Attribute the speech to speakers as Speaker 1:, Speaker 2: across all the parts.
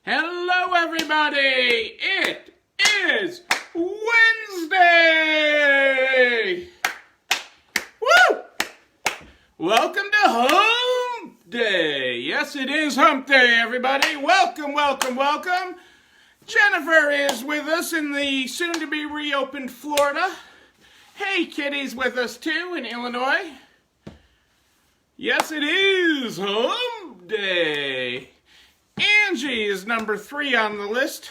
Speaker 1: Hello, everybody! It is Wednesday! Woo! Welcome to Hump Day. Yes, it is Hump Day, everybody. Welcome, welcome, welcome. Jennifer is with us in the soon-to-be reopened Florida. Hey, Kitty's with us, too, in Illinois. Yes, it is Hump Day. Angie is number 3 on the list.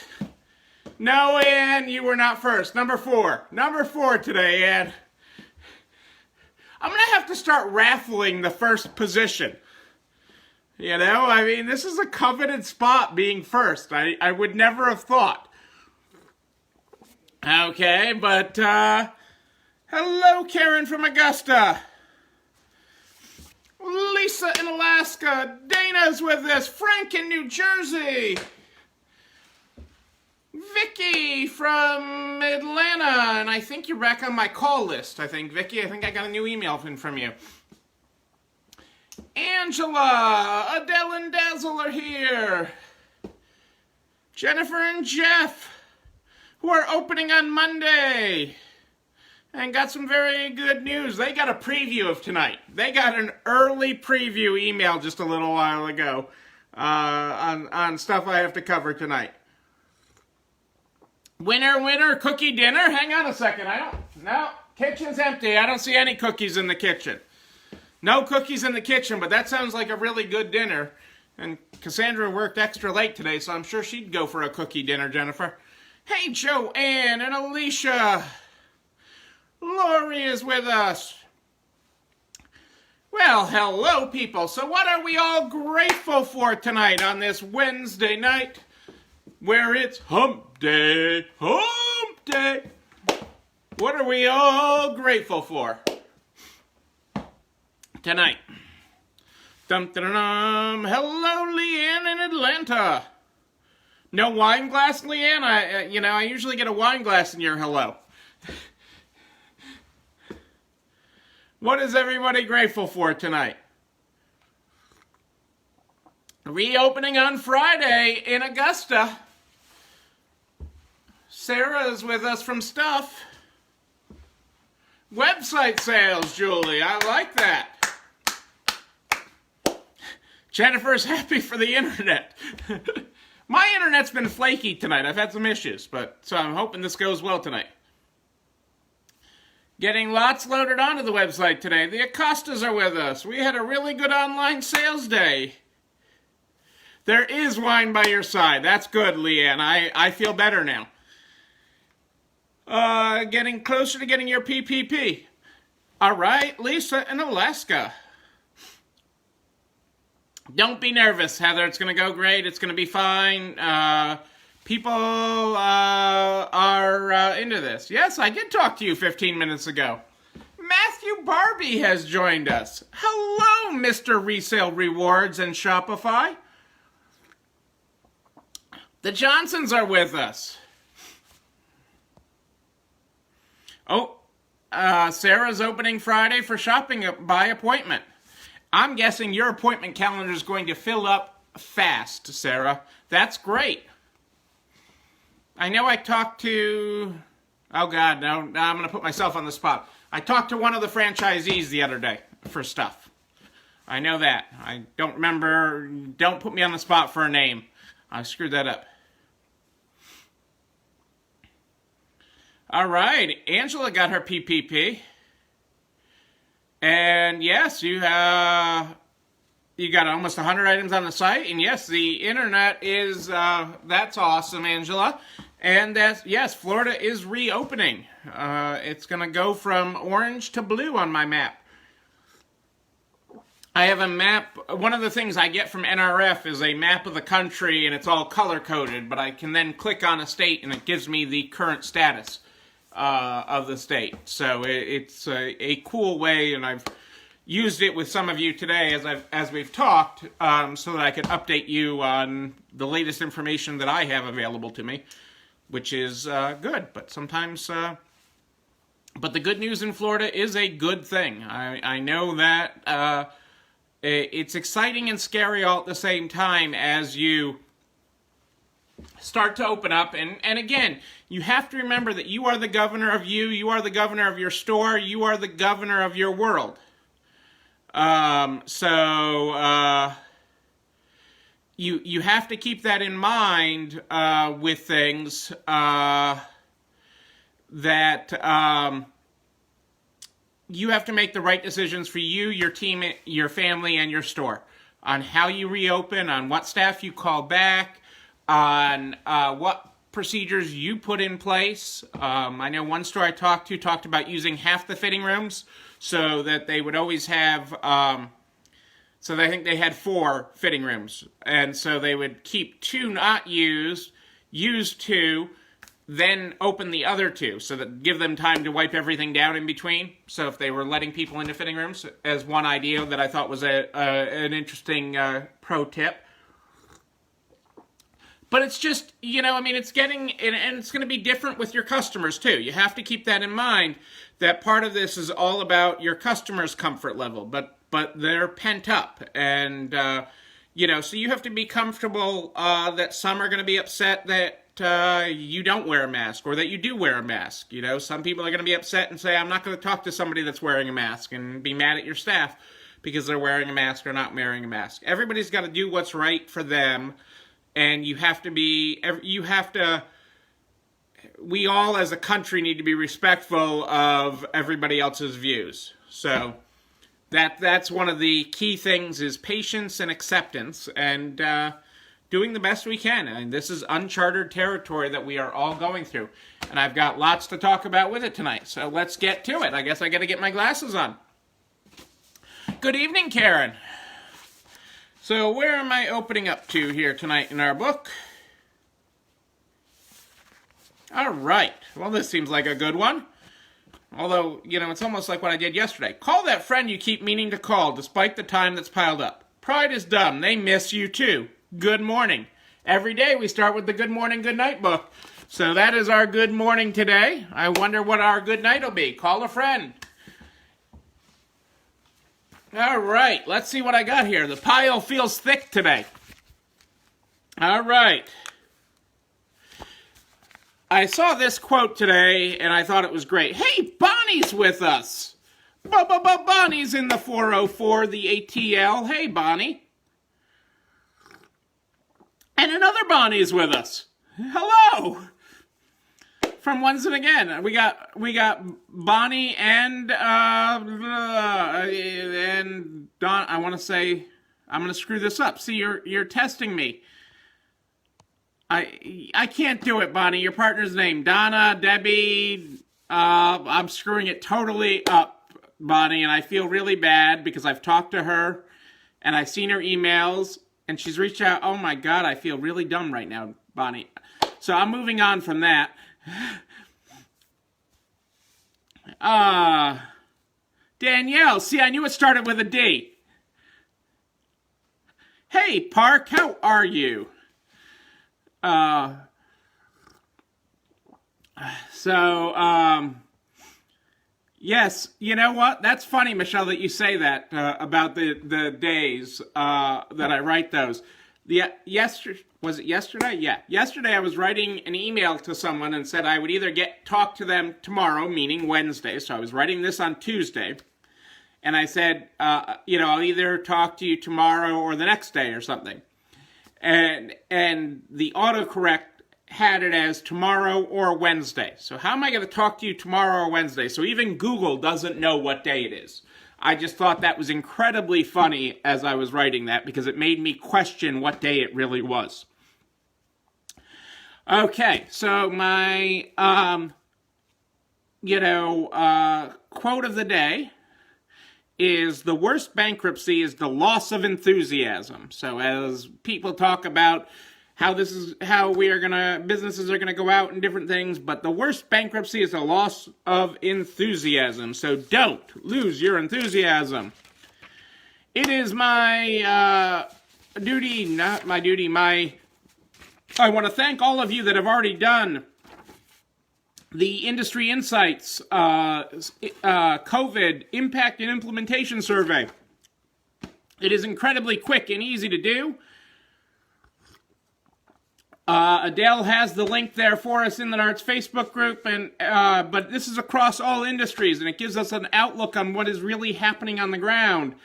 Speaker 1: No, Ann, you were not first. Number 4. Number 4 today, Ann. I'm going to have to start raffling the first position. You know, I mean, this is a coveted spot being first. I would never have thought. Okay, but, hello, Karen from Augusta. Lisa in Alaska. Dana's with us. Frank in New Jersey. Vicky from Atlanta. And I think you're back on my call list, Vicky. I think I got a new email from you. Angela, Adele and Dazzle are here. Jennifer and Jeff, who are opening on Monday. And got some very good news. They got a preview of tonight. They got an early preview email just a little while ago on stuff I have to cover tonight. Winner, cookie dinner? Hang on a second. No, kitchen's empty. I don't see any cookies in the kitchen. No cookies in the kitchen, but that sounds like a really good dinner. And Cassandra worked extra late today, so I'm sure she'd go for a cookie dinner, Jennifer. Hey, Joanne and Alicia. Lori is with us. Well, hello, people. So what are we all grateful for tonight on this Wednesday night where it's Hump Day? Hump Day. What are we all grateful for tonight? Dum-dum-dum. Hello, Leanne in Atlanta. No wine glass, Leanne? I usually get a wine glass in your hello. What is everybody grateful for tonight? Reopening on Friday in Augusta. Sarah is with us from Stuff. Website sales, Julie. I like that. Jennifer's happy for the internet. My internet's been flaky tonight. I've had some issues, so I'm hoping this goes well tonight. Getting lots loaded onto the website today. The Acostas are with us. We had a really good online sales day. There is wine by your side. That's good, Leanne. I feel better now. Getting closer to getting your PPP. All right, Lisa in Alaska. Don't be nervous, Heather. It's going to go great. It's going to be fine. People are into this. Yes, I did talk to you 15 minutes ago. Matthew Barbie has joined us. Hello, Mr. Resale Rewards and Shopify. The Johnsons are with us. Oh, Sarah's opening Friday for shopping by appointment. I'm guessing your appointment calendar is going to fill up fast, Sarah. That's great. I know I talked to... Oh, God, no, I'm going to put myself on the spot. I talked to one of the franchisees the other day for Stuff. I know that. I don't remember. Don't put me on the spot for a name. I screwed that up. All right, Angela got her PPP. And yes, you got almost 100 items on the site. And yes, the internet is, that's awesome, Angela. And yes, Florida is reopening. It's going to go from orange to blue on my map. I have a map. One of the things I get from NRF is a map of the country, and it's all color-coded. But I can then click on a state, and it gives me the current status of the state. So it's a cool way, and I've used it with some of you today as we've talked, so that I could update you on the latest information that I have available to me, which is good. But sometimes, but the good news in Florida is a good thing. I know that it's exciting and scary all at the same time as you start to open up. And again, you have to remember that you are the governor of you. You are the governor of your store. You are the governor of your world. You have to keep that in mind with things that you have to make the right decisions for you, your team, your family, and your store on how you reopen, on what staff you call back, on what procedures you put in place. I know one store I talked about using half the fitting rooms so that they would always have, so I think they had 4 fitting rooms. And so they would keep 2 not used, use 2, then open the other 2, so that give them time to wipe everything down in between. So if they were letting people into fitting rooms, as one idea that I thought was an interesting pro tip. But it's just, it's getting, and it's going to be different with your customers too. You have to keep that in mind, that part of this is all about your customers' comfort level, but they're pent up. And, so you have to be comfortable that some are going to be upset that you don't wear a mask, or that you do wear a mask. Some people are going to be upset and say, I'm not going to talk to somebody that's wearing a mask, and be mad at your staff because they're wearing a mask or not wearing a mask. Everybody's got to do what's right for them, and we all as a country need to be respectful of everybody else's views. So that's one of the key things, is patience and acceptance, and doing the best we can. And this is uncharted territory that we are all going through. And I've got lots to talk about with it tonight. So let's get to it. I guess I got to get my glasses on. Good evening, Karen. So where am I opening up to here tonight in our book? All right. Well, this seems like a good one. Although, it's almost like what I did yesterday. Call that friend you keep meaning to call, despite the time that's piled up. Pride is dumb. They miss you, too. Good morning. Every day we start with the good morning, good night book. So that is our good morning today. I wonder what our good night will be. Call a friend. All right, let's see what I got here. The pile feels thick today. All right. I saw this quote today, and I thought it was great. Hey, Bonnie's with us. Bonnie's in the 404, the ATL. Hey, Bonnie. And another Bonnie's with us. Hello. From Once and Again, we got Bonnie and Don. I want to say, I'm going to screw this up. See, you're testing me. I can't do it, Bonnie. Your partner's name, Donna, Debbie. I'm screwing it totally up, Bonnie, and I feel really bad because I've talked to her and I've seen her emails and she's reached out. Oh my God, I feel really dumb right now, Bonnie. So I'm moving on from that. Danielle, see, I knew it started with a D. Hey, Park, how are you? Yes, you know what? That's funny, Michelle, that you say that, about the days, that I write those. Was it yesterday? Yeah. Yesterday I was writing an email to someone and said I would either talk to them tomorrow, meaning Wednesday. So I was writing this on Tuesday. And I said, I'll either talk to you tomorrow or the next day or something. And the autocorrect had it as tomorrow or Wednesday. So how am I going to talk to you tomorrow or Wednesday? So even Google doesn't know what day it is. I just thought that was incredibly funny as I was writing that because it made me question what day it really was. Okay, so my, quote of the day is, the worst bankruptcy is the loss of enthusiasm. So as people talk about how businesses are gonna go out and different things, but the worst bankruptcy is the loss of enthusiasm. So don't lose your enthusiasm. It is my I want to thank all of you that have already done the Industry Insights COVID Impact and Implementation Survey. It is incredibly quick and easy to do. Adele has the link there for us in the NARTS Facebook group, and but this is across all industries, and it gives us an outlook on what is really happening on the ground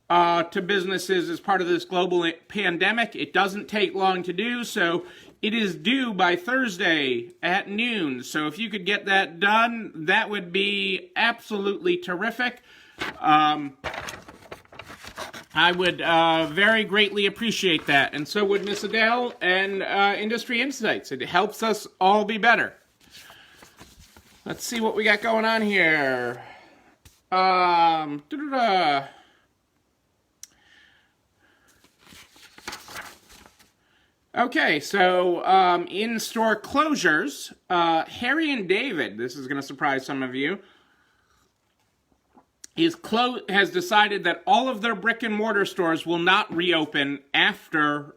Speaker 1: to businesses as part of this global pandemic. It doesn't take long to do, so it is due by Thursday at noon. So if you could get that done, that would be absolutely terrific. I would very greatly appreciate that, and so would Miss Adele and Industry Insights. It helps us all be better. Let's see what we got going on here. Okay, so in-store closures, Harry and David, this is going to surprise some of you, has decided that all of their brick-and-mortar stores will not reopen after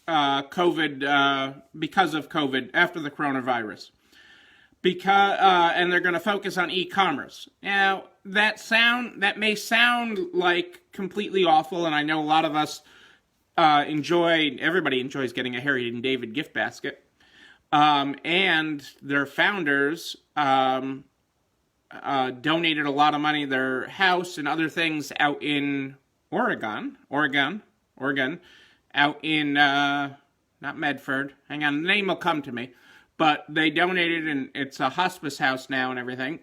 Speaker 1: COVID, because of COVID, after the coronavirus. And they're going to focus on e-commerce. Now, that may sound like completely awful, and I know a lot of us everybody enjoys getting a Harry and David gift basket. And their founders donated a lot of money, their house and other things out in Oregon, out in, not Medford, hang on, the name will come to me, but they donated, and it's a hospice house now and everything,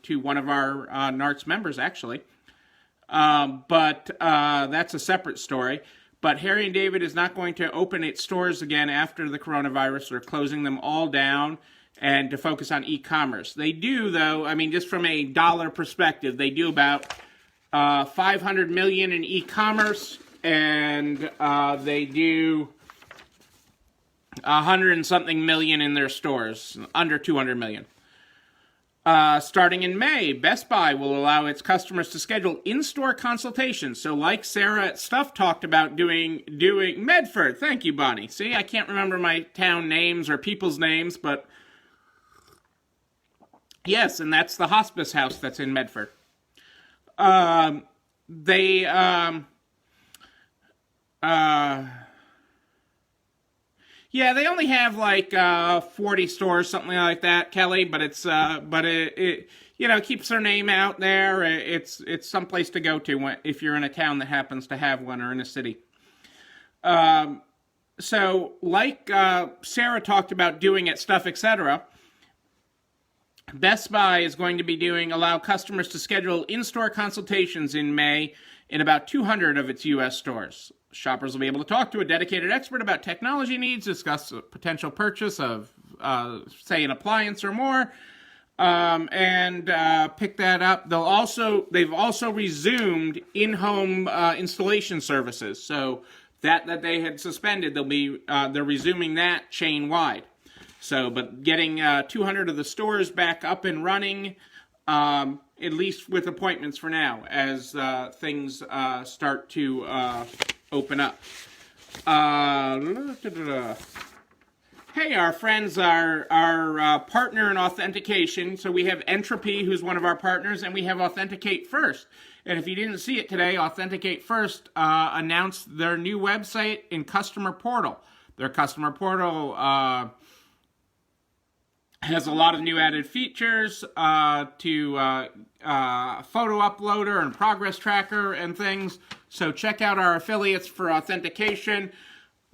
Speaker 1: to one of our NARTS members, actually. But that's a separate story. But Harry and David is not going to open its stores again after the coronavirus. They're closing them all down and to focus on e-commerce. They do, though, I mean, just from a dollar perspective, they do about $500 million in e-commerce, and they do 100 and something million in their stores, under 200 million. Starting in May, Best Buy will allow its customers to schedule in-store consultations. So like Sarah at Stuff talked about doing Medford. Thank you, Bonnie. See, I can't remember my town names or people's names, but yes, and that's the hospice house that's in Medford. Yeah, they only have like 40 stores, something like that, Kelly. But it keeps their name out there. It's someplace to go to if you're in a town that happens to have one, or in a city. So, like Sarah talked about doing at Stuff, etc., Best Buy is going to allow customers to schedule in-store consultations in May in about 200 of its U.S. stores. Shoppers will be able to talk to a dedicated expert about technology needs, discuss a potential purchase of, say, an appliance or more, and pick that up. They've also resumed in-home installation services. So that they had suspended, they're resuming that chain-wide. So, but getting 200 of the stores back up and running, at least with appointments for now, as things start to open up. Hey, our friends, our partner in authentication. So we have Entropy, who's one of our partners, and we have Authenticate First. And if you didn't see it today, Authenticate First announced their new website in Customer Portal. Their Customer Portal has a lot of new added features to photo uploader and progress tracker and things. So check out our affiliates for authentication,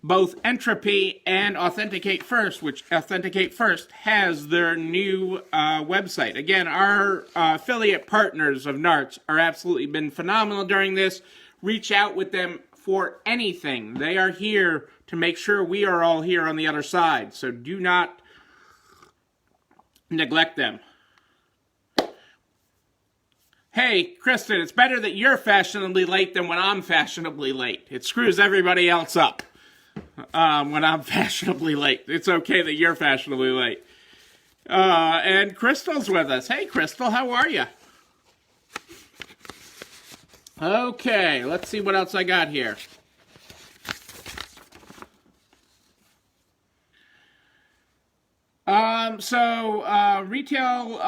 Speaker 1: both Entropy and Authenticate First, which Authenticate First has their new website. Again, our affiliate partners of NARTS are absolutely been phenomenal during this. Reach out with them for anything. They are here to make sure we are all here on the other side. So do not neglect them. Hey, Kristen, it's better that you're fashionably late than when I'm fashionably late. It screws everybody else up when I'm fashionably late. It's okay that you're fashionably late. And Crystal's with us. Hey, Crystal, how are you? Okay, let's see what else I got here. Retail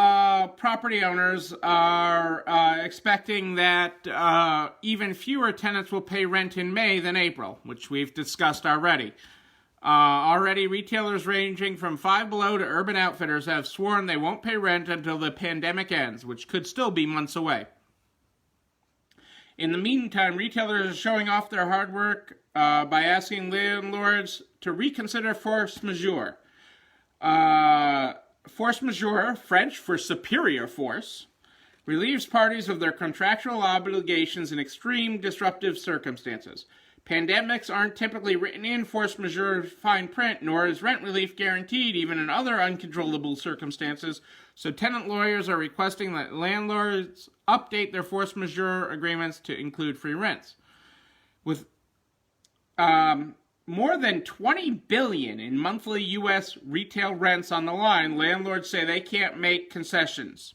Speaker 1: property owners are expecting that even fewer tenants will pay rent in May than April, which we've discussed already. Already, retailers ranging from Five Below to Urban Outfitters have sworn they won't pay rent until the pandemic ends, which could still be months away. In the meantime, retailers are showing off their hard work by asking landlords to reconsider force majeure. Force majeure, French for superior force, relieves parties of their contractual obligations in extreme disruptive circumstances. Pandemics aren't typically written in force majeure fine print, nor is rent relief guaranteed even in other uncontrollable circumstances, so tenant lawyers are requesting that landlords update their force majeure agreements to include free rents. With more than $20 billion in monthly U.S. retail rents on the line, landlords say they can't make concessions.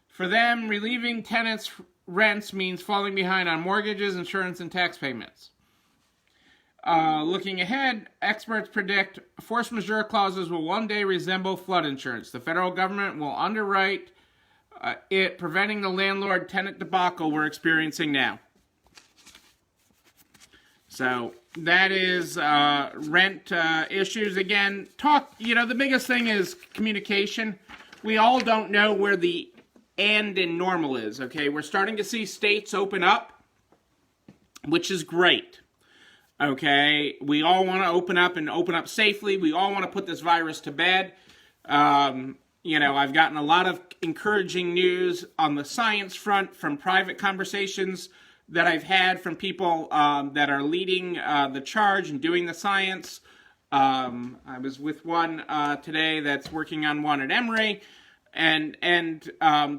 Speaker 1: For them, relieving tenants' rents means falling behind on mortgages, insurance, and tax payments. Looking ahead, experts predict force majeure clauses will one day resemble flood insurance. The federal government will underwrite it, preventing the landlord-tenant debacle we're experiencing now. So that is rent issues. Again, the biggest thing is communication. We all don't know where the end in normal is, okay? We're starting to see states open up, which is great. Okay, we all want to open up and open up safely. We all want to put this virus to bed. I've gotten a lot of encouraging news on the science front from private conversations that I've had from people that are leading the charge and doing the science. I was with one today that's working on one at Emory, and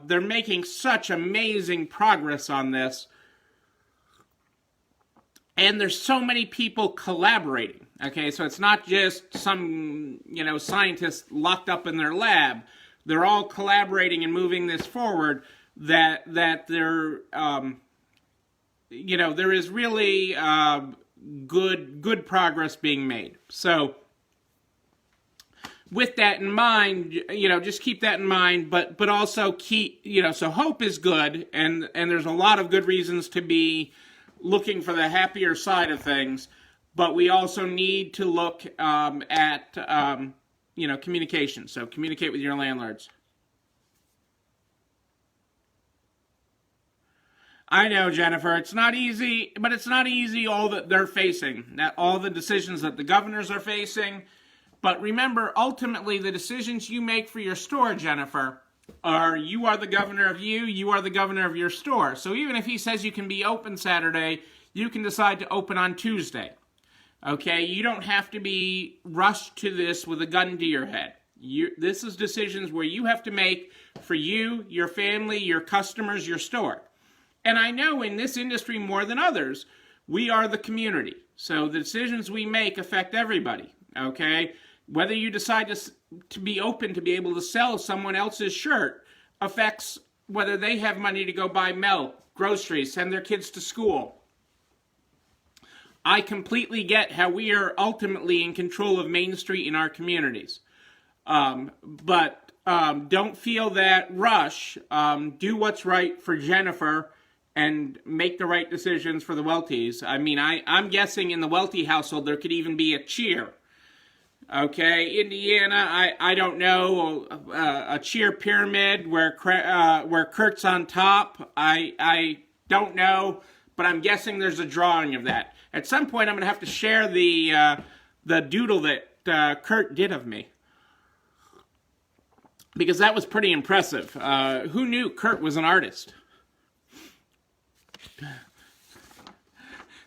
Speaker 1: they're making such amazing progress on this. And there's so many people collaborating, okay? So it's not just some, scientists locked up in their lab. They're all collaborating and moving this forward that there, there is really good progress being made. So with that in mind, just keep that in mind, but also keep, so hope is good, and there's a lot of good reasons to be looking for the happier side of things, but we also need to look at communication. So communicate with your landlords. I know, Jennifer, it's not easy, but it's not easy all that they're facing, all the decisions that the governors are facing. But remember, ultimately, the decisions you make for your store, Jennifer, you are the governor of you are the governor of your store. So even if he says you can be open Saturday, you can decide to open on Tuesday. Okay? You don't have to be rushed to this with a gun to your head. This is decisions where you have to make for you, your family, your customers, your store. And I know in this industry more than others, we are the community. So the decisions we make affect everybody. Okay? Whether you decide to be open to be able to sell someone else's shirt affects whether they have money to go buy milk, groceries, send their kids to school. I completely get how we are ultimately in control of Main Street in our communities. But don't feel that rush. Do what's right for Jennifer and make the right decisions for the Weltys. I mean, I'm guessing in the Welty household there could even be a cheer. Okay, Indiana, I don't know, a cheer pyramid where Kurt's on top. I don't know, but I'm guessing there's a drawing of that. At some point, I'm going to have to share the doodle that Kurt did of me, because that was pretty impressive. Who knew Kurt was an artist?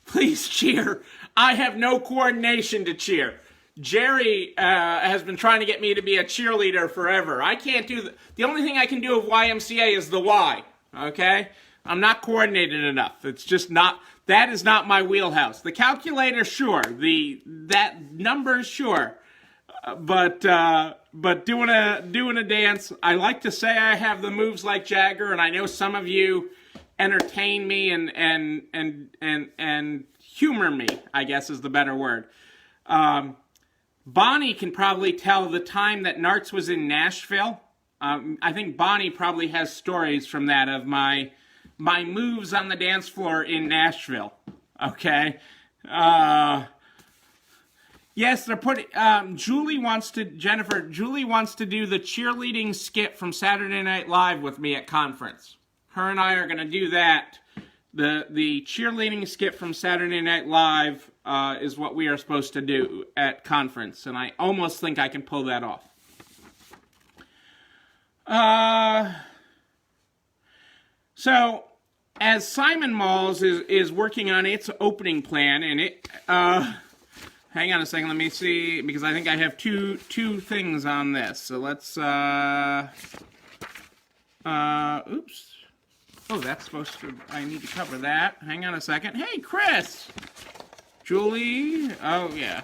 Speaker 1: Please cheer. I have no coordination to cheer. Jerry has been trying to get me to be a cheerleader forever. I can't do the only thing I can do of YMCA is the Y, okay? I'm not coordinated enough. It's just not, that is not my wheelhouse. The calculator, sure. That number, sure. But doing a dance, I like to say I have the moves like Jagger, and I know some of you entertain me and humor me, I guess is the better word. Bonnie can probably tell the time that Nartz was in Nashville. I think Bonnie probably has stories from that of my moves on the dance floor in Nashville. Okay? Yes, they're putting. Julie wants to do the cheerleading skit from Saturday Night Live with me at conference. Her and I are going to do that. The cheerleading skit from Saturday Night Live is what we are supposed to do at conference, and I almost think I can pull that off. So, as Simon Malls is working on its opening plan, and it, hang on a second, let me see, because I think I have two things on this. So let's, oops. Oh, that's supposed to, I need to cover that. Hang on a second. Hey, Chris! Julie, oh, yeah.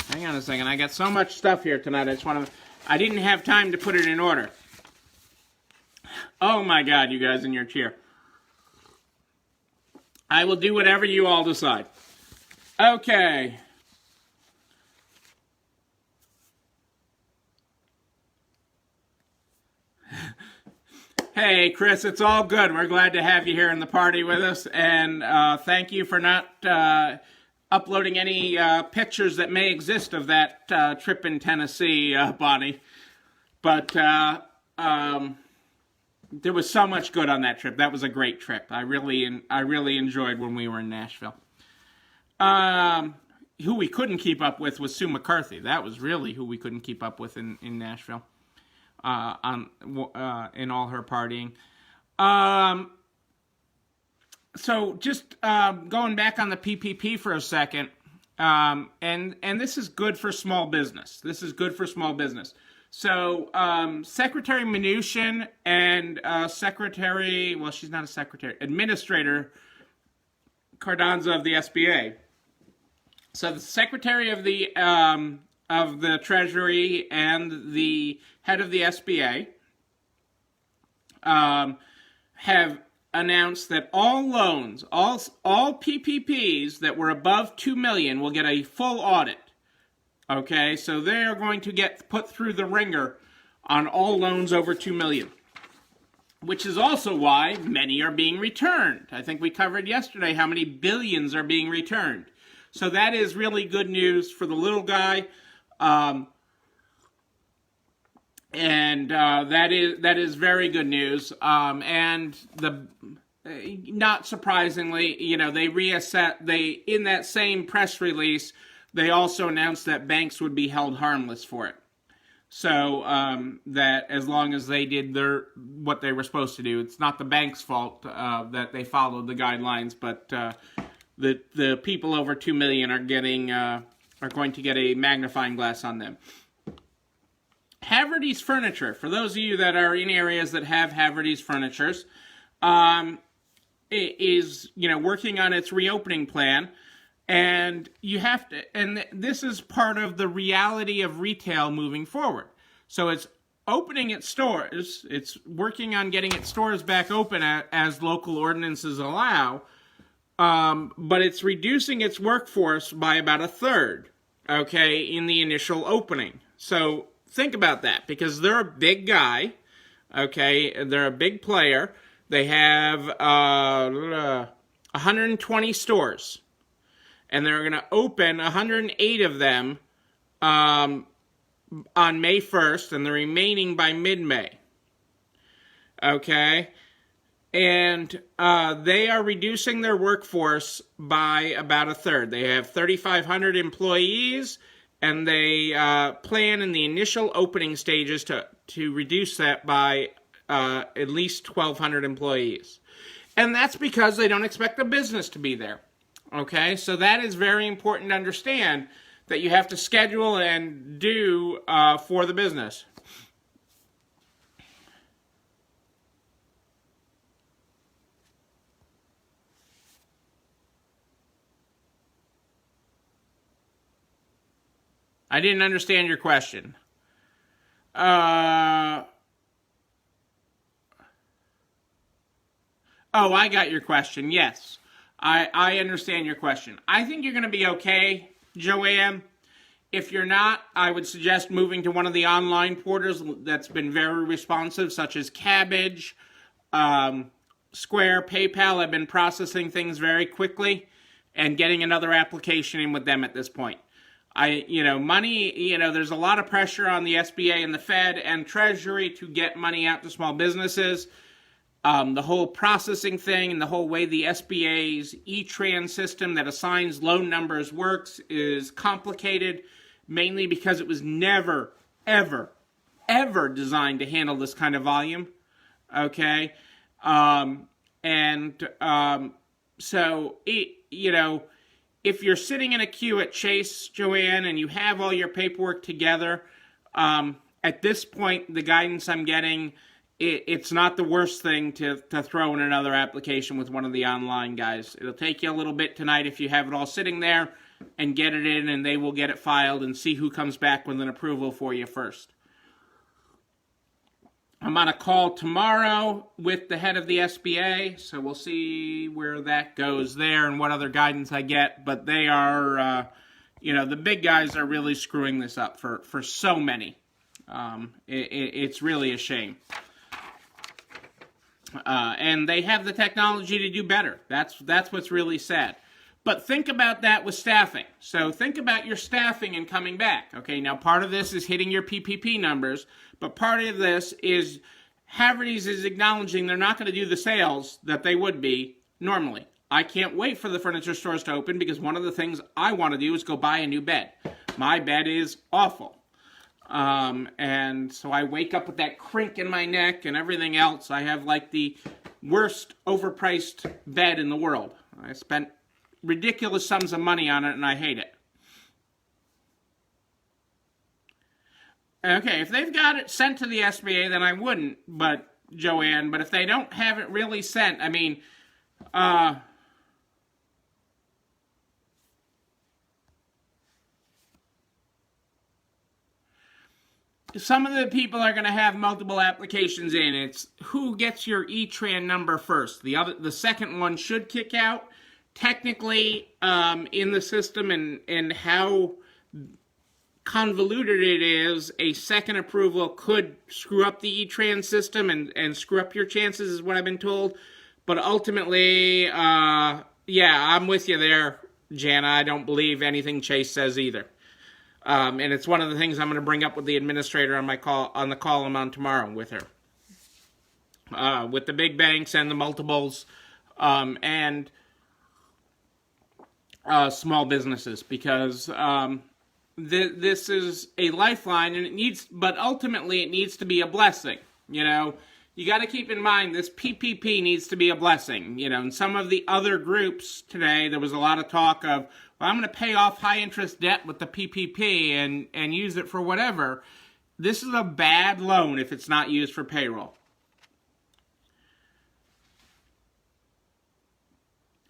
Speaker 1: Hang on a second, I got so much stuff here tonight, I didn't have time to put it in order. Oh my God, you guys in your chair. I will do whatever you all decide. Okay. Hey, Chris, it's all good. We're glad to have you here in the party with us, and thank you for not uploading any pictures that may exist of that trip in Tennessee, Bonnie. But there was so much good on that trip. That was a great trip. I really enjoyed when we were in Nashville. Who we couldn't keep up with was Sue McCarthy. That was really who we couldn't keep up with in Nashville. In all her partying. So just going back on the PPP for a second, and this is good for small business. This is good for small business. So Secretary Mnuchin and Secretary, well, she's not a secretary, Administrator Cardoza of the SBA. So the Secretary of the Treasury and the head of the SBA have announced that all loans, all PPPs that were above $2 million will get a full audit. Okay, so they are going to get put through the ringer on all loans over $2 million, which is also why many are being returned. I think we covered yesterday how many billions are being returned. So that is really good news for the little guy. And that is very good news. And not surprisingly, you know, in that same press release, they also announced that banks would be held harmless for it. So that as long as they did what they were supposed to do, it's not the bank's fault that they followed the guidelines, but the people over 2 million are going to get a magnifying glass on them. Haverty's Furniture, for those of you that are in areas that have Haverty's Furnitures, is working on its reopening plan, and this is part of the reality of retail moving forward. So it's opening its stores, it's working on getting its stores back open as local ordinances allow, but it's reducing its workforce by about a third, okay, in the initial opening. So think about that, because they're a big guy, okay, they're a big player. They have 120 stores, and they're going to open 108 of them on May 1st, and the remaining by mid-May, okay? And they are reducing their workforce by about a third. They have 3,500 employees, and they plan in the initial opening stages to reduce that by at least 1,200 employees. And that's because they don't expect the business to be there. Okay, so that is very important to understand, that you have to schedule and do for the business. I didn't understand your question. Oh, I got your question. Yes, I understand your question. I think you're going to be okay, Joanne. If you're not, I would suggest moving to one of the online portals that's been very responsive, such as Cabbage, Square, PayPal have been processing things very quickly and getting another application in with them at this point. Money, there's a lot of pressure on the SBA and the Fed and Treasury to get money out to small businesses. The whole processing thing and the whole way the SBA's E-Trans system that assigns loan numbers works is complicated, mainly because it was never, ever, ever designed to handle this kind of volume. Okay? If you're sitting in a queue at Chase, Joanne, and you have all your paperwork together, at this point, the guidance I'm getting, it's not the worst thing to throw in another application with one of the online guys. It'll take you a little bit tonight if you have it all sitting there and get it in, and they will get it filed and see who comes back with an approval for you first. I'm on a call tomorrow with the head of the SBA, so we'll see where that goes there and what other guidance I get. But they are, the big guys are really screwing this up for so many. It's really a shame. And they have the technology to do better. That's what's really sad. But think about that with staffing. So think about your staffing and coming back. Okay, now part of this is hitting your PPP numbers, but part of this is Haverty's is acknowledging they're not going to do the sales that they would be normally. I can't wait for the furniture stores to open because one of the things I want to do is go buy a new bed. My bed is awful. And so I wake up with that crink in my neck and everything else. I have like the worst overpriced bed in the world. I spent ridiculous sums of money on it and I hate it. Okay, if they've got it sent to the SBA, then I wouldn't, Joanne, but if they don't have it really sent, some of the people are going to have multiple applications in. It's who gets your E-Tran number first. The second one should kick out. Technically, in the system and how convoluted it is, a second approval could screw up the E-Trans system and screw up your chances, is what I've been told. But ultimately, I'm with you there, Jana. I don't believe anything Chase says either. And it's one of the things I'm going to bring up with the administrator on the call I'm on tomorrow with her. With the big banks and the multiples, and small businesses, because this is a lifeline, and but ultimately it needs to be a blessing. You got to keep in mind this PPP needs to be a blessing. In some of the other groups today, there was a lot of talk of, well, I'm going to pay off high interest debt with the PPP and use it for whatever. This is a bad loan if it's not used for payroll.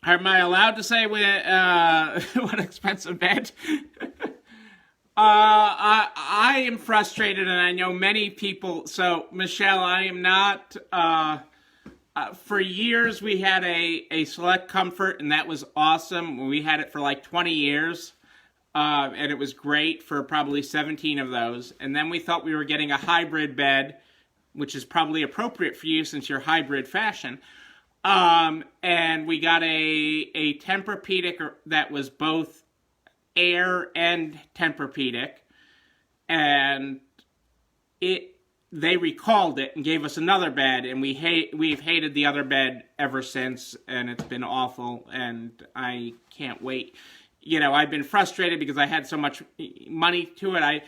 Speaker 1: Am I allowed to say what expensive bed? I am frustrated, and I know many people. So, Michelle, I am not. For years, we had a Select Comfort, and that was awesome. We had it for like 20 years, and it was great for probably 17 of those. And then we thought we were getting a hybrid bed, which is probably appropriate for you since you're hybrid fashion. And we got a Tempur-Pedic that was both air and Tempur-Pedic, and they recalled it and gave us another bed, and we've hated the other bed ever since, and it's been awful, and I can't wait. I've been frustrated because I had so much money to it.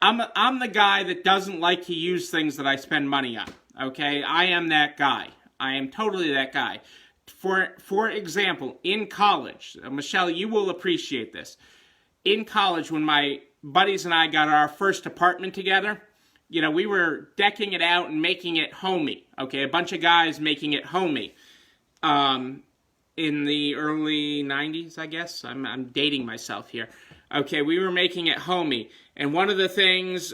Speaker 1: I'm the guy that doesn't like to use things that I spend money on. Okay, I am that guy. I am totally that guy. For example, in college, Michelle, you will appreciate this. In college, when my buddies and I got our first apartment together, we were decking it out and making it homey. Okay, a bunch of guys making it homey. In the early 90s, I guess. I'm dating myself here. Okay, we were making it homey. And one of the things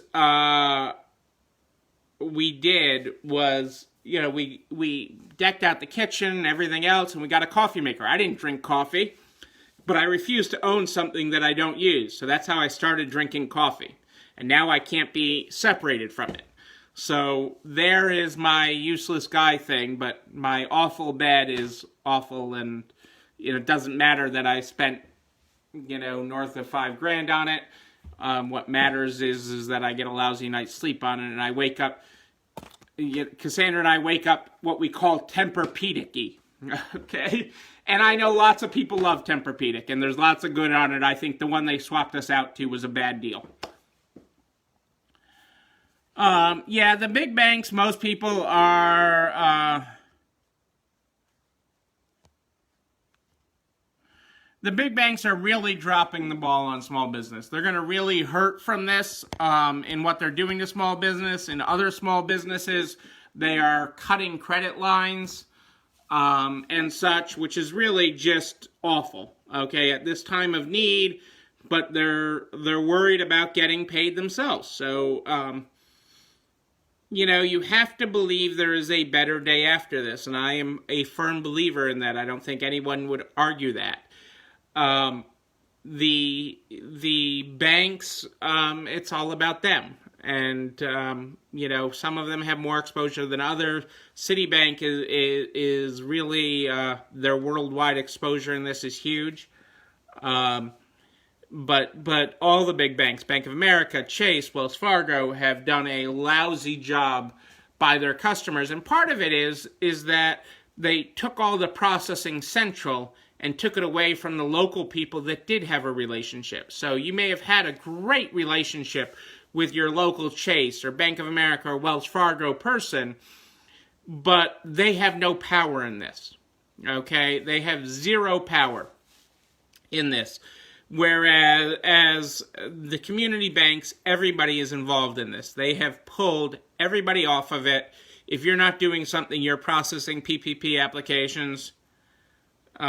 Speaker 1: we did was, we decked out the kitchen and everything else, and we got a coffee maker. I didn't drink coffee, but I refuse to own something that I don't use. So that's how I started drinking coffee. And now I can't be separated from it. So there is my useless guy thing, but my awful bed is awful, and it doesn't matter that I spent north of $5,000 on it. What matters is that I get a lousy night's sleep on it, and I wake up. Cassandra and I wake up what we call Tempur-Pedic-y. Okay? And I know lots of people love Tempur-Pedic, and there's lots of good on it. I think the one they swapped us out to was a bad deal. Yeah, the big banks, most people are... the big banks are really dropping the ball on small business. They're going to really hurt from this in what they're doing to small business. In other small businesses, they are cutting credit lines and such, which is really just awful, okay, at this time of need, but they're worried about getting paid themselves. So, you have to believe there is a better day after this, and I am a firm believer in that. I don't think anyone would argue that. The banks, it's all about them. And, some of them have more exposure than others. Citibank is really, their worldwide exposure in this is huge. But all the big banks, Bank of America, Chase, Wells Fargo, have done a lousy job by their customers. And part of it is that they took all the processing central and took it away from the local people that did have a relationship. So you may have had a great relationship with your local Chase or Bank of America or Wells Fargo person, but they have no power in this, okay? They have zero power in this. Whereas the community banks, everybody is involved in this. They have pulled everybody off of it. If you're not doing something, you're processing PPP applications. It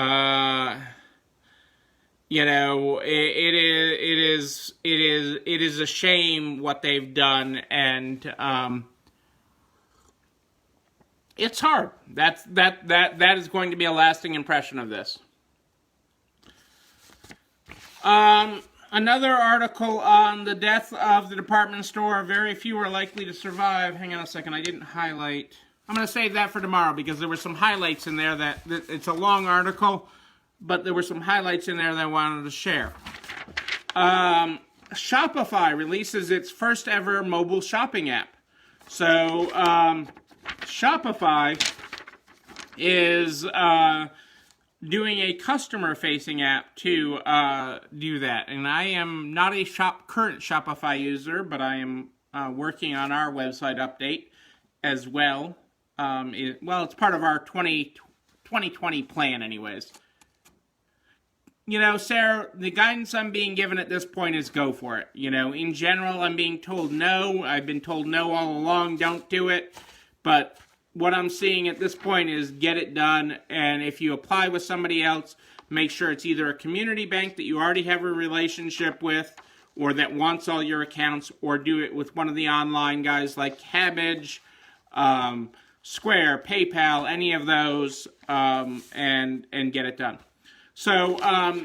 Speaker 1: is a shame what they've done, and it's hard. That is going to be a lasting impression of this. Another article on the death of the department store. Very few are likely to survive. Hang on a second, I didn't highlight. I'm going to save that for tomorrow because there were some highlights in there that it's a long article, but there were some highlights in there that I wanted to share. Shopify releases its first ever mobile shopping app. So, Shopify is doing a customer-facing app to do that. And I am not a current Shopify user, but I am working on our website update as well. It's part of our 2020 plan anyways. Sarah, the guidance I'm being given at this point is go for it. In general, I'm being told no. I've been told no all along, don't do it. But what I'm seeing at this point is get it done. And if you apply with somebody else, make sure it's either a community bank that you already have a relationship with or that wants all your accounts, or do it with one of the online guys like Cabbage, Square, PayPal, any of those, and get it done. So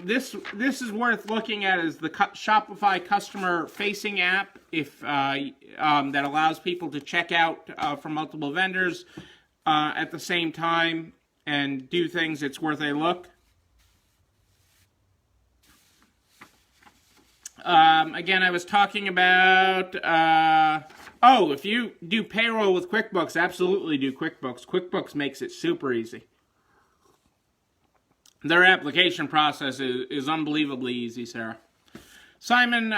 Speaker 1: this is worth looking at as the Shopify customer-facing app, if that allows people to check out from multiple vendors at the same time and do things. It's worth a look. Again, I was talking about, if you do payroll with QuickBooks, absolutely do QuickBooks. QuickBooks makes it super easy. Their application process is unbelievably easy, Sarah. Simon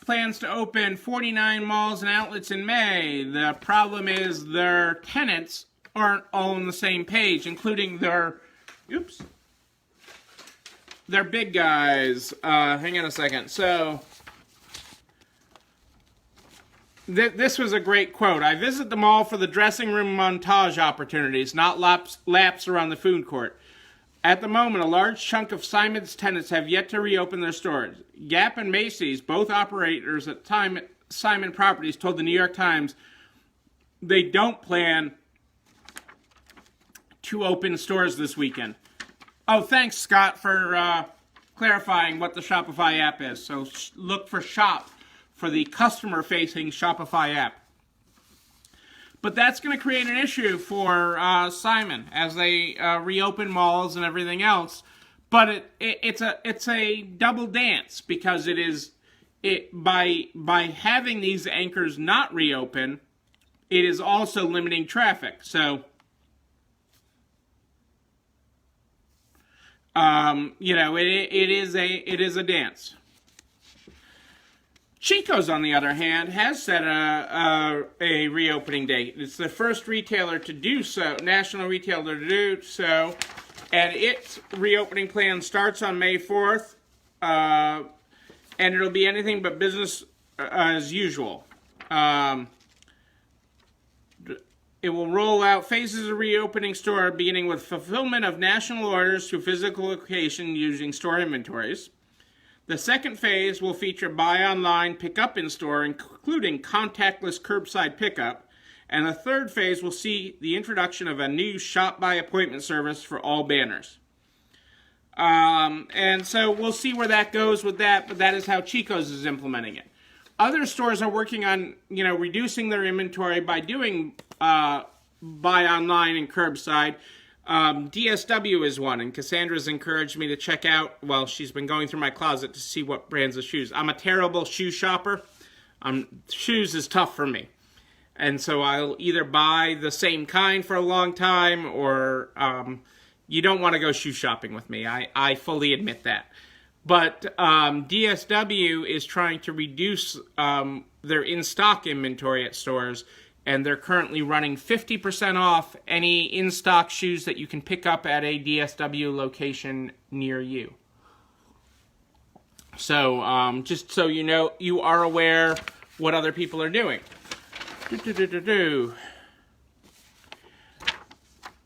Speaker 1: plans to open 49 malls and outlets in May. The problem is their tenants aren't all on the same page, including their big guys. Hang on a second. So, this was a great quote. I visit the mall for the dressing room montage opportunities, not laps around the food court. At the moment, a large chunk of Simon's tenants have yet to reopen their stores. Gap and Macy's, both operators at Simon Properties, told the New York Times they don't plan to open stores this weekend. Oh, thanks, Scott, for clarifying what the Shopify app is. So look for Shop for the customer-facing Shopify app. But that's going to create an issue for Simon as they reopen malls and everything else. But it's a double dance, because by having these anchors not reopen, it is also limiting traffic. So, it is a dance. Chico's, on the other hand, has set a reopening date. It's the first retailer to do so, national retailer to do so, and its reopening plan starts on May 4th, and it'll be anything but business as usual. It will roll out phases of reopening store, beginning with fulfillment of national orders to physical location using store inventories. The second phase will feature buy online, pick up in store, including contactless curbside pickup. And the third phase will see the introduction of a new shop by appointment service for all banners. And so we'll see where that goes with that, but that is how Chico's is implementing it. Other stores are working on, reducing their inventory by doing buy online and curbside. DSW is one, and Cassandra's encouraged me to check out, she's been going through my closet to see what brands of shoes. I'm a terrible shoe shopper. Shoes is tough for me. And so I'll either buy the same kind for a long time, or you don't want to go shoe shopping with me. I fully admit that. But DSW is trying to reduce their in-stock inventory at stores, and they're currently running 50% off any in-stock shoes that you can pick up at a DSW location near you. So, just so you know, you are aware what other people are doing.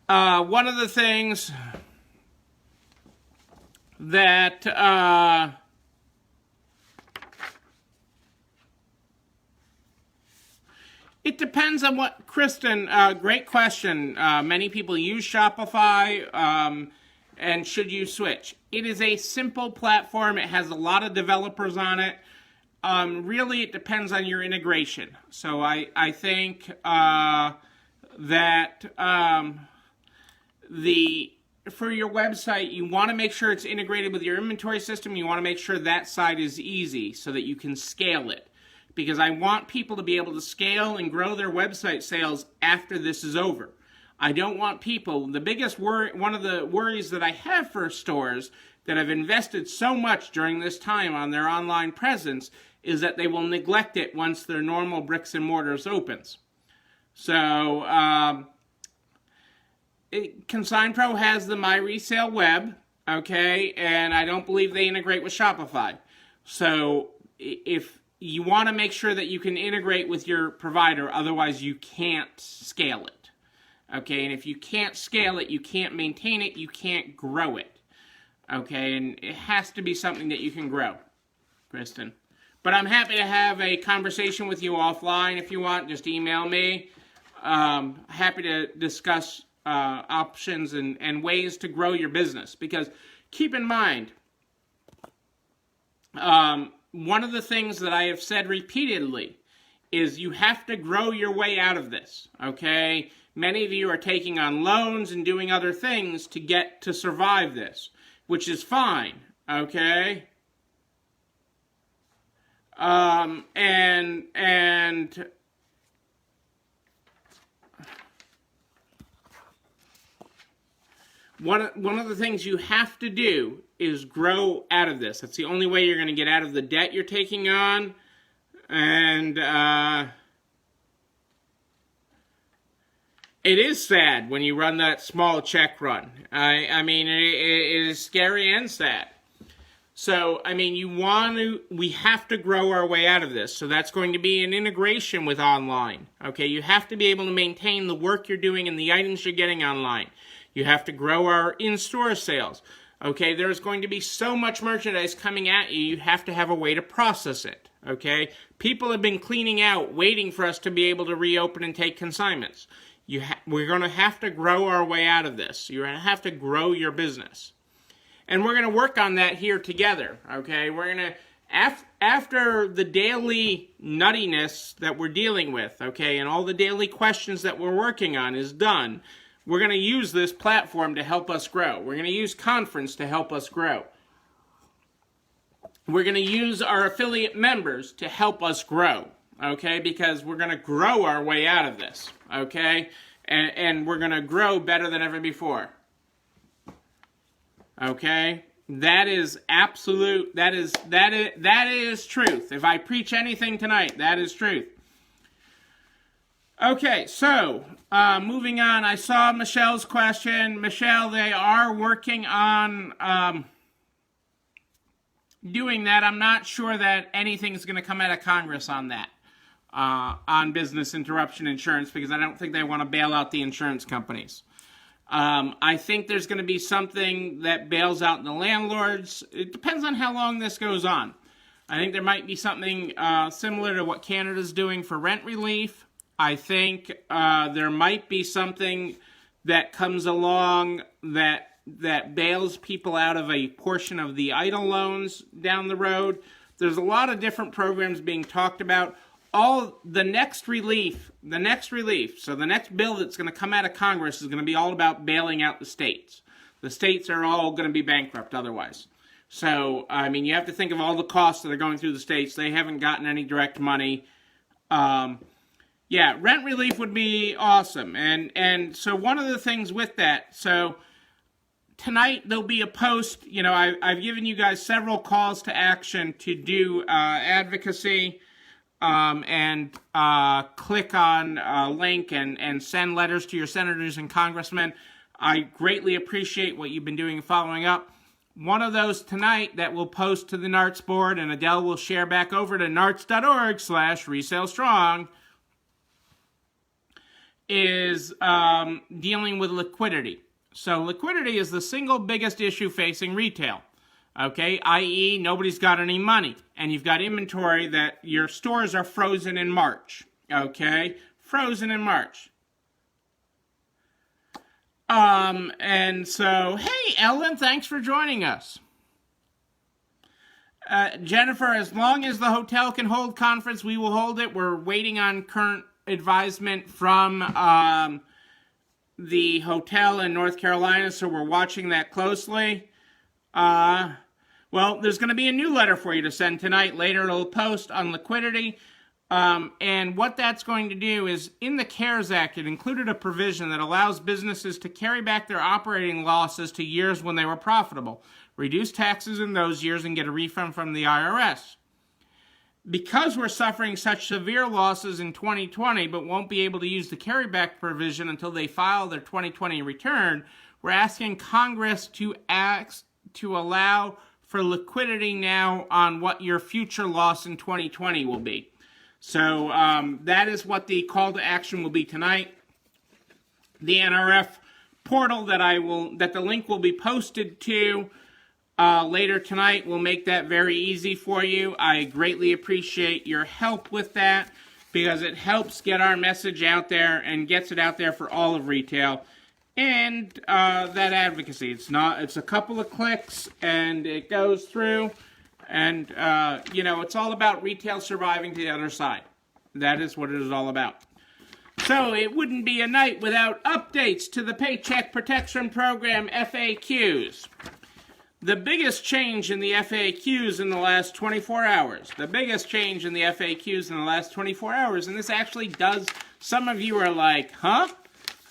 Speaker 1: One of the things that it depends on what, Kristen, great question. Many people use Shopify, and should you switch? It is a simple platform. It has a lot of developers on it. Really, it depends on your integration. So I think that for your website, you want to make sure it's integrated with your inventory system. You want to make sure that side is easy so that you can scale it. Because I want people to be able to scale and grow their website sales after this is over. I don't want people, the biggest worry, one of the worries that I have for stores that have invested so much during this time on their online presence is that they will neglect it once their normal bricks and mortars opens. So, Consign Pro has the My Resale Web, okay, and I don't believe they integrate with Shopify. So, if you want to make sure that you can integrate with your provider, otherwise you can't scale it. Okay, and if you can't scale it, you can't maintain it, you can't grow it. Okay, and it has to be something that you can grow, Kristen. But I'm happy to have a conversation with you offline if you want. Just email me. Happy to discuss options and ways to grow your business. Because keep in mind, one of the things that I have said repeatedly is you have to grow your way out of this, okay? Many of you are taking on loans and doing other things to survive this, which is fine, okay? And one of the things you have to do is grow out of this. That's the only way you're going to get out of the debt you're taking on. And it is sad when you run that small check run. I mean, it is scary and sad. So, I mean, we have to grow our way out of this. So that's going to be an integration with online. Okay, you have to be able to maintain the work you're doing and the items you're getting online. You have to grow our in-store sales. Okay, there's going to be so much merchandise coming at you, you have to have a way to process it. Okay, people have been cleaning out, waiting for us to be able to reopen and take consignments. We're going to have to grow our way out of this. You're going to have to grow your business. And we're going to work on that here together, okay? We're going to after the daily nuttiness that we're dealing with, okay, and all the daily questions that we're working on is done, we're going to use this platform to help us grow. We're going to use conference to help us grow. We're going to use our affiliate members to help us grow, okay, because we're going to grow our way out of this, okay, and we're going to grow better than ever before, okay. That is absolute, that is truth. If I preach anything tonight, that is truth. Okay, so, moving on, I saw Michelle's question. Michelle, they are working on doing that. I'm not sure that anything's going to come out of Congress on that, on business interruption insurance, because I don't think they want to bail out the insurance companies. I think there's going to be something that bails out the landlords. It depends on how long this goes on. I think there might be something similar to what Canada's doing for rent relief. I think there might be something that comes along that bails people out of a portion of the EIDL loans down the road. There's a lot of different programs being talked about. The next relief, so the next bill that's going to come out of Congress is going to be all about bailing out the states. The states are all going to be bankrupt otherwise. So, I mean, you have to think of all the costs that are going through the states. They haven't gotten any direct money. Yeah, rent relief would be awesome. And so one of the things with that, so tonight there'll be a post. You know, I've given you guys several calls to action to do advocacy. And click on a link and send letters to your senators and congressmen. I greatly appreciate what you've been doing and following up. One of those tonight that we'll post to the NARTS board, and Adele will share back over to narts.org/resalestrong, is dealing with liquidity. So liquidity is the single biggest issue facing retail. Okay, i.e. nobody's got any money, and you've got inventory that your stores are frozen in March. Okay, frozen in March. And so, hey, Ellen, thanks for joining us. Jennifer, as long as the hotel can hold conference, we will hold it. We're waiting on current advisement from the hotel in North Carolina, so we're watching that closely. Well, there's going to be a new letter for you to send tonight. Later, it'll post on liquidity. And what that's going to do is, in the CARES Act, it included a provision that allows businesses to carry back their operating losses to years when they were profitable, reduce taxes in those years, and get a refund from the IRS. Because we're suffering such severe losses in 2020, but won't be able to use the carryback provision until they file their 2020 return, we're asking Congress to allow for liquidity now on what your future loss in 2020 will be. So that is what the call to action will be tonight. The NRF portal that the link will be posted to later tonight will make that very easy for you. I greatly appreciate your help with that, because it helps get our message out there and gets it out there for all of retail. And that advocacy, it's a couple of clicks and it goes through, and it's all about retail surviving to the other side. That is what it is all about. So it wouldn't be a night without updates to the Paycheck Protection Program FAQs. The biggest change in the FAQs in the last 24 hours. The biggest change in the FAQs in the last 24 hours, and this actually does, some of you are like, huh?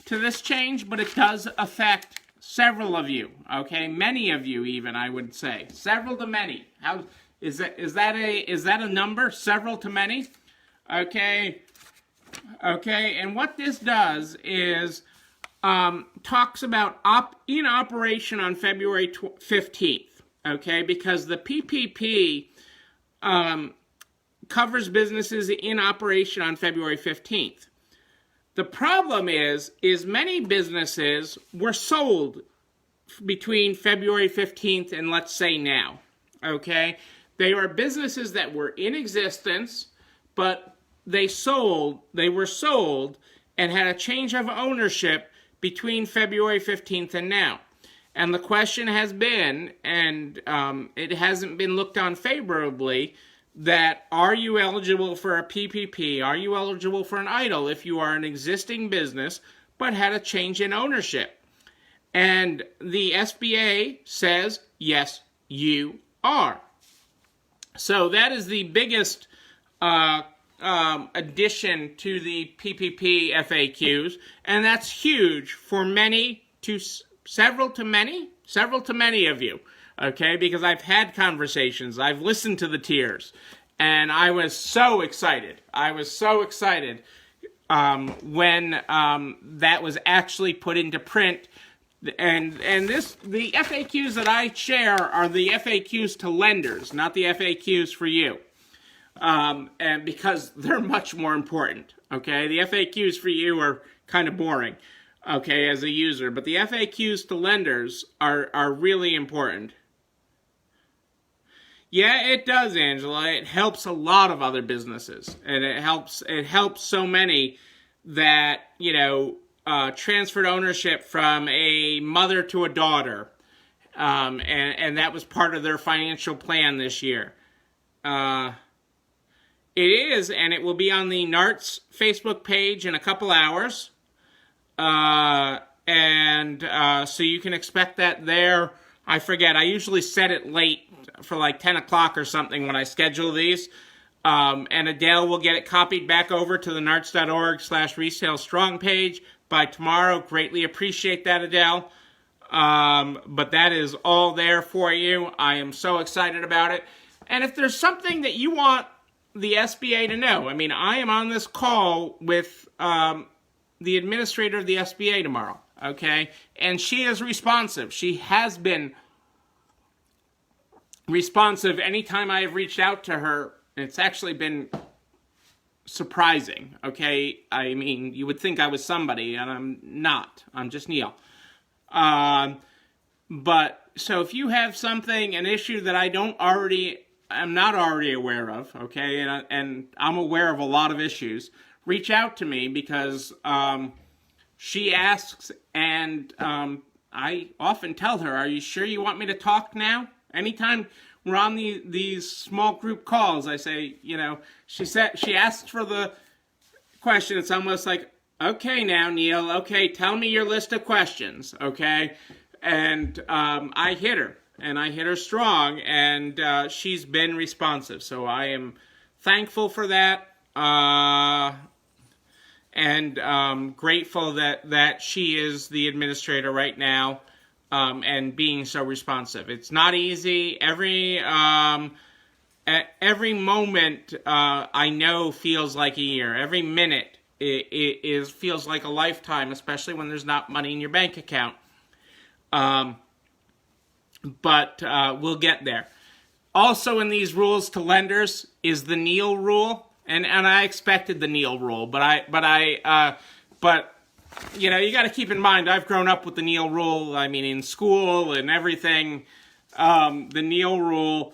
Speaker 1: To this change, but it does affect several of you, okay? Many of you even, I would say. Several to many. How is that a number? Several to many? Okay. Okay, and what this does is talks about in operation on February 15th, okay? Because the PPP covers businesses in operation on February 15th. The problem is many businesses were sold between February 15th and, let's say, now, okay? They are businesses that were in existence, but they were sold and had a change of ownership between February 15th and now. And the question has been, and it hasn't been looked on favorably, that are you eligible for a PPP? Are you eligible for an EIDL if you are an existing business but had a change in ownership? And the SBA says, yes, you are. So that is the biggest addition to the PPP FAQs, and that's huge for several to many of you, okay? Because I've had conversations, I've listened to the tiers, and I was so excited. When that was actually put into print. And the FAQs that I share are the FAQs to lenders, not the FAQs for you. And because they're much more important, okay? The FAQs for you are kind of boring, okay, as a user. But the FAQs to lenders are really important. Yeah, it does, Angela. It helps a lot of other businesses. And it helps so many that, transferred ownership from a mother to a daughter. And that was part of their financial plan this year. It is, and it will be on the NARTS Facebook page in a couple hours. So you can expect that there. I forget, I usually set it late for like 10 o'clock or something when I schedule these. And Adele will get it copied back over to the narts.org/resale strong page by tomorrow. Greatly appreciate that, Adele. But that is all there for you. I am so excited about it. And if there's something that you want the SBA to know, I mean, I am on this call with the administrator of the SBA tomorrow, okay? And she is responsive. She has been responsive anytime I have reached out to her. It's actually been surprising, okay? I mean, you would think I was somebody, and I'm not. I'm just Neil. But, so if you have an issue that I'm not already aware of, okay, and I'm aware of a lot of issues, reach out to me because she asks, and I often tell her, are you sure you want me to talk now? Anytime we're on these small group calls, I say, she asks for the question. It's almost like, okay now, Neil, okay, tell me your list of questions, okay? And I hit her, and I hit her strong, and she's been responsive. So I am thankful for that, and grateful that she is the administrator right now. And being so responsive. It's not easy. Every moment I know feels like a year. Every minute feels like a lifetime, especially when there's not money in your bank account. But we'll get there. Also in these rules to lenders is the Neil rule, and I expected the Neil rule, but you got to keep in mind, I've grown up with the Neil rule. I mean, in school and everything, the Neil rule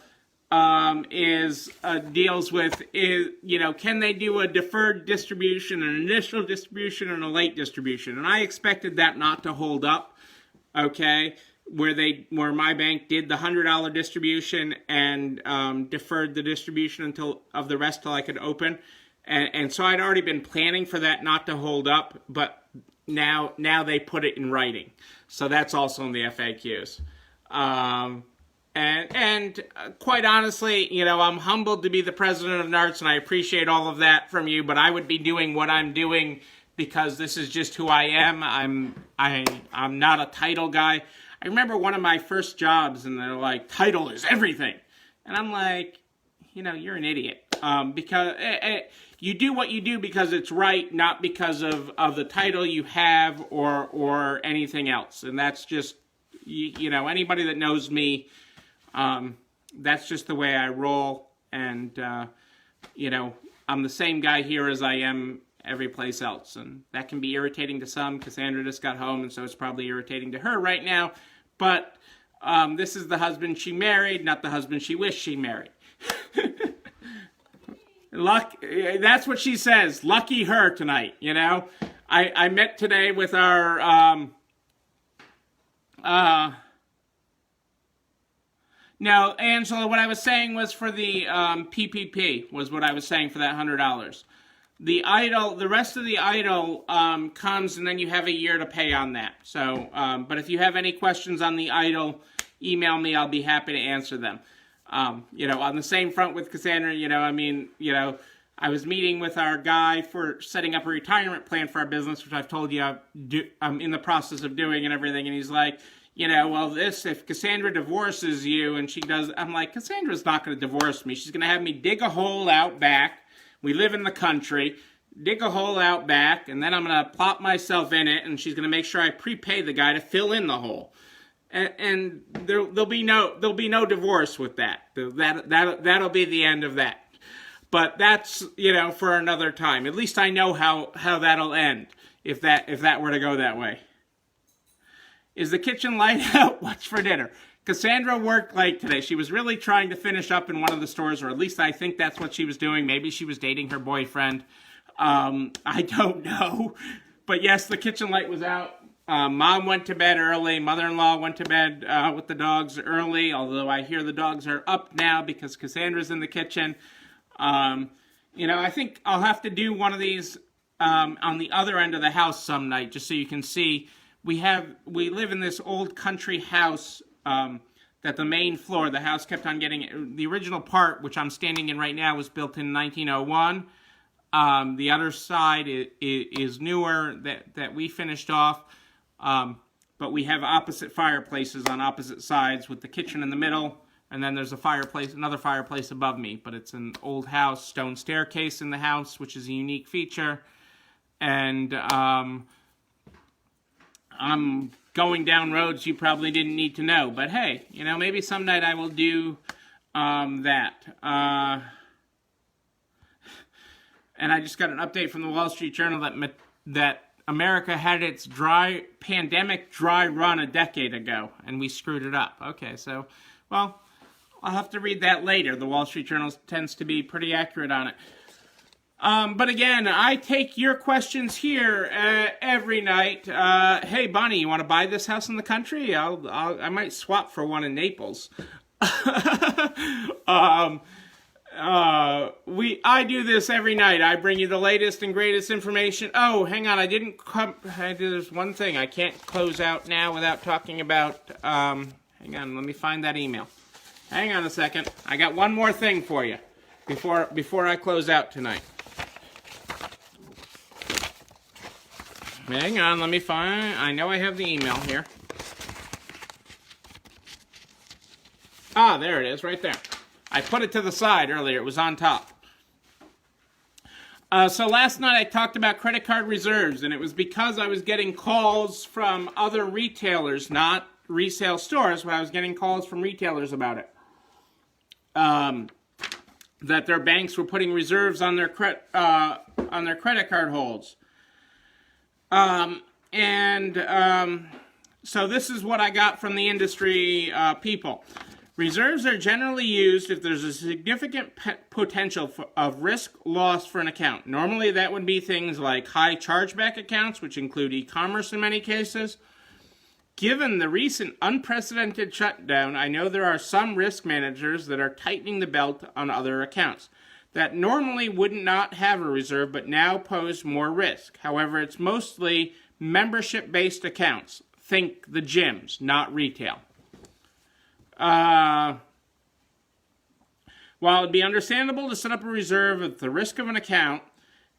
Speaker 1: deals with, can they do a deferred distribution, an initial distribution, and a late distribution? And I expected that not to hold up, okay, where my bank did the $100 distribution and deferred the distribution of the rest till I could open. And so I'd already been planning for that not to hold up, but now they put it in writing. So that's also in the FAQs. And quite honestly, I'm humbled to be the president of NARTS, and I appreciate all of that from you, but I would be doing what I'm doing because this is just who I am. I'm not a title guy. I remember one of my first jobs, and they're like, title is everything. And I'm like, you're an idiot. Because you do what you do because it's right, not because of the title you have or anything else. And that's just, anybody that knows me, that's just the way I roll. And, I'm the same guy here as I am every place else. And that can be irritating to some. Cassandra just got home, and so it's probably irritating to her right now. But this is the husband she married, not the husband she wished she married. That's what she says. Lucky her tonight, I met today with our No, Angela, what I was saying was for the PPP was what I was saying for that $100. The rest of the idle comes, and then you have a year to pay on that. So, but if you have any questions on the idle, email me. I'll be happy to answer them. On the same front with Cassandra, I was meeting with our guy for setting up a retirement plan for our business, which I've told you I'm in the process of doing and everything. And he's like, if Cassandra divorces you and she does, I'm like, Cassandra's not going to divorce me. She's going to have me dig a hole out back. We live in the country. Dig a hole out back, and then I'm going to plop myself in it, and she's going to make sure I prepay the guy to fill in the hole. And there'll be no divorce with that. That'll be the end of that. But that's, for another time. At least I know how that'll end if that were to go that way. Is the kitchen light out? What's for dinner? Cassandra worked late today. She was really trying to finish up in one of the stores, or at least I think that's what she was doing. Maybe she was dating her boyfriend. I don't know. But yes, the kitchen light was out. Mom went to bed early. Mother-in-law went to bed with the dogs early, although I hear the dogs are up now because Cassandra's in the kitchen. I think I'll have to do one of these on the other end of the house some night, just so you can see. We live in this old country house that the main floor, the house kept on getting, the original part, which I'm standing in right now, was built in 1901. The other side is newer that we finished off. But we have opposite fireplaces on opposite sides with the kitchen in the middle. And then there's another fireplace above me. But it's an old house, stone staircase in the house, which is a unique feature. And I'm going down roads you probably didn't need to know. But hey, maybe some night I will do that. And I just got an update from the Wall Street Journal that America had its pandemic dry run a decade ago, and we screwed it up. Okay, so, well, I'll have to read that later. The Wall Street Journal tends to be pretty accurate on it. But again, I take your questions here every night. Hey, Bonnie, you want to buy this house in the country? I might swap for one in Naples. I do this every night. I bring you the latest and greatest information. Oh, hang on, there's one thing I can't close out now without talking about. Hang on, let me find that email. Hang on a second. I got one more thing for you before I close out tonight. Hang on, let me find. I know I have the email here. Ah, there it is, right there. I put it to the side earlier. It was on top. So last night I talked about credit card reserves, and it was because I was getting calls from other retailers, not resale stores, but I was getting calls from retailers about it. That their banks were putting reserves on their credit card holds. So this is what I got from the industry people. Reserves are generally used if there's a significant potential of risk loss for an account. Normally that would be things like high chargeback accounts, which include e-commerce in many cases. Given the recent unprecedented shutdown, I know there are some risk managers that are tightening the belt on other accounts that normally would not have a reserve but now pose more risk. However, it's mostly membership-based accounts. Think the gyms, not retail. While it'd be understandable to set up a reserve at the risk of an account,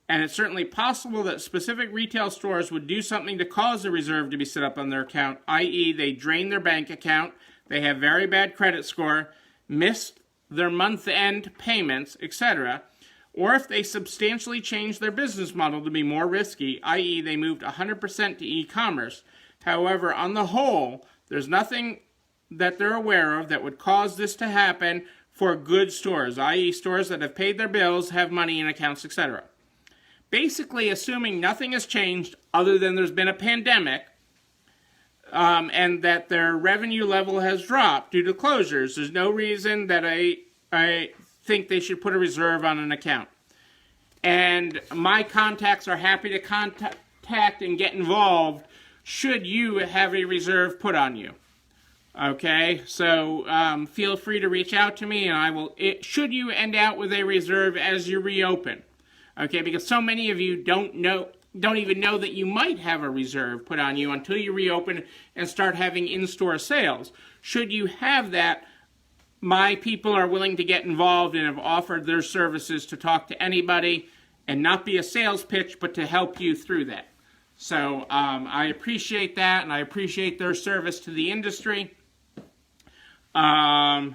Speaker 1: and it's certainly possible that specific retail stores would do something to cause a reserve to be set up on their account, i.e. they drain their bank account, they have very bad credit score, missed their month-end payments, etc., or if they substantially change their business model to be more risky, i.e. they moved 100% to e-commerce. However, on the whole, there's nothing that they're aware of that would cause this to happen for good stores, i.e. stores that have paid their bills, have money in accounts, etc. Basically, assuming nothing has changed other than there's been a pandemic, and that their revenue level has dropped due to closures, there's no reason that I think they should put a reserve on an account. And my contacts are happy to contact and get involved should you have a reserve put on you. Okay, so feel free to reach out to me, and I will. Should you end out with a reserve as you reopen, okay? Because so many of you don't even know that you might have a reserve put on you until you reopen and start having in-store sales. Should you have that, my people are willing to get involved and have offered their services to talk to anybody and not be a sales pitch, but to help you through that. So I appreciate that, and I appreciate their service to the industry. That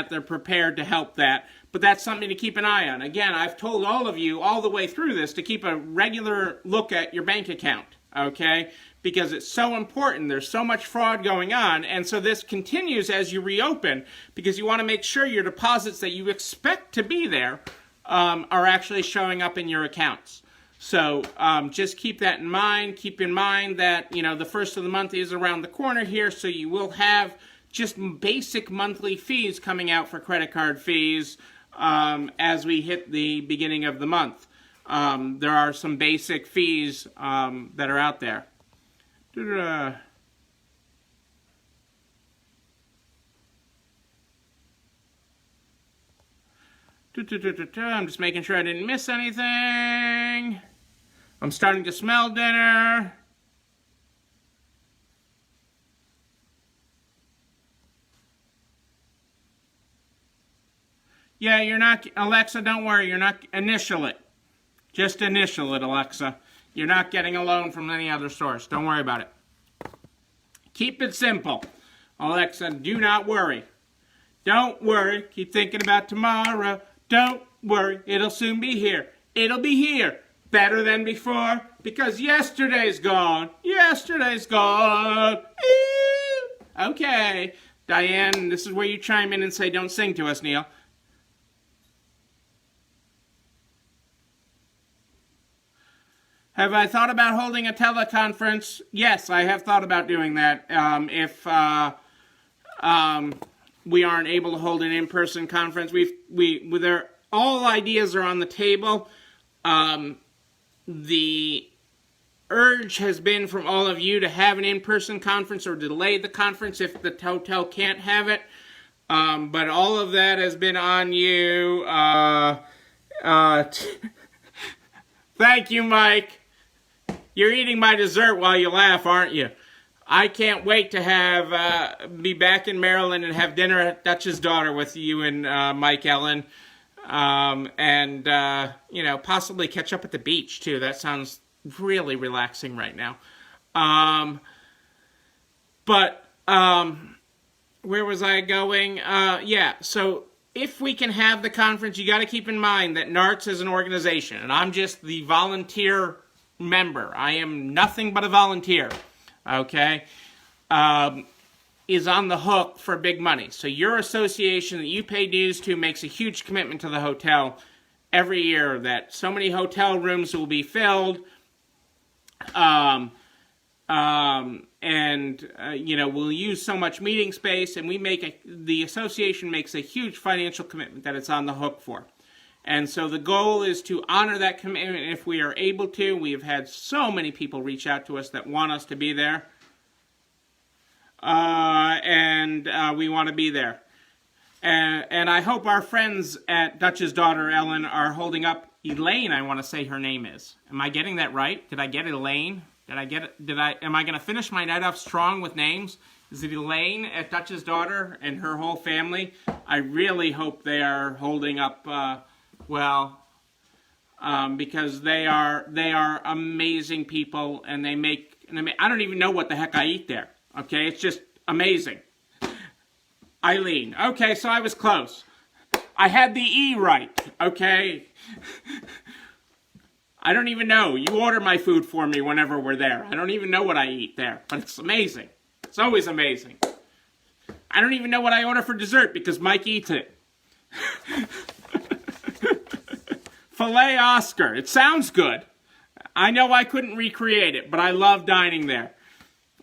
Speaker 1: they're prepared to help that. But that's something to keep an eye on. Again, I've told all of you all the way through this to keep a regular look at your bank account, okay? Because it's so important. There's so much fraud going on, and so this continues as you reopen, because you want to make sure your deposits that you expect to be there are actually showing up in your accounts. So just keep that in mind. Keep in mind that, you know, the first of the month is around the corner here, so you will have just basic monthly fees coming out for credit card fees as we hit the beginning of the month. There are some basic fees that are out there. I'm just making sure I didn't miss anything. I'm starting to smell dinner. Yeah, you're not, Alexa, don't worry, you're not, initial it. Just initial it, Alexa. You're not getting a loan from any other source. Don't worry about it. Keep it simple. Alexa, do not worry. Don't worry. Keep thinking about tomorrow. Don't worry. It'll soon be here. It'll be here. Better than before. Because yesterday's gone. Yesterday's gone. Okay. Diane, this is where you chime in and say, don't sing to us, Neil. Have I thought about holding a teleconference? Yes, I have thought about doing that. If we aren't able to hold an in-person conference, all ideas are on the table. The urge has been from all of you to have an in-person conference or delay the conference if the hotel can't have it. But all of that has been on you. Thank you, Mike. You're eating my dessert while you laugh, aren't you? I can't wait to be back in Maryland and have dinner at Dutch's Daughter with you and Mike Ellen. You know, possibly catch up at the beach, too. That sounds really relaxing right now. Where was I going? Yeah, so if we can have the conference, you got to keep in mind that NARTS is an organization, and I'm just the volunteer member. I am nothing but a volunteer, okay, is on the hook for big money. So your association that you pay dues to makes a huge commitment to the hotel every year that so many hotel rooms will be filled, you know, we'll use so much meeting space, and the association makes a huge financial commitment that it's on the hook for. And so the goal is to honor that commitment if we are able to. We have had so many people reach out to us that want us to be there. We want to be there. And I hope our friends at Dutch's Daughter, Ellen, are holding up. Elaine, I want to say her name is. Am I getting that right? Did I get Elaine? Am I going to finish my night off strong with names? Is it Elaine at Dutch's Daughter and her whole family? I really hope they are holding up well, because they are amazing people, and they make, I don't even know what the heck I eat there, okay? It's just amazing. Eileen. Okay, so I was close. I had the E right, okay? I don't even know. You order my food for me whenever we're there. I don't even know what I eat there, but it's amazing. It's always amazing. I don't even know what I order for dessert because Mike eats it. Filet Oscar. It sounds good. I know I couldn't recreate it, but I love dining there.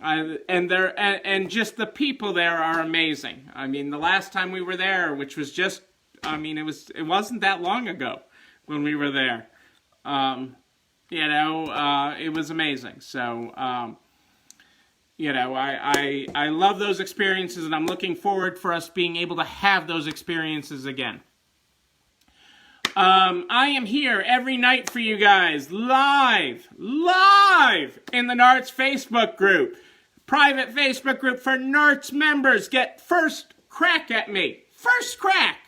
Speaker 1: And just the people there are amazing. I mean, the last time we were there, which was just, it wasn't that long ago when we were there. It was amazing. So, You know, I love those experiences, and I'm looking forward for us being able to have those experiences again. I am here every night for you guys, live in the NARTS Facebook group. Private Facebook group for NARTS members. Get first crack at me. First crack.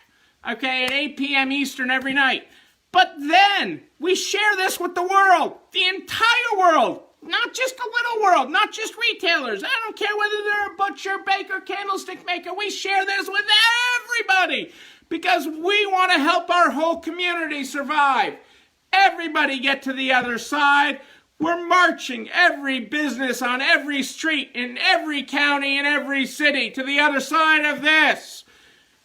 Speaker 1: Okay, at 8 p.m. Eastern every night. But then, we share this with the world. The entire world. Not just a little world. Not just retailers. I don't care whether they're a butcher, baker, candlestick maker. We share this with everybody. Because we want to help our whole community survive. Everybody get to the other side. We're marching every business on every street in every county in every city to the other side of this.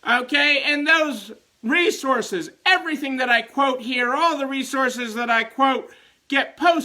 Speaker 1: Okay, and those resources, everything that I quote here, all the resources that I quote, get posted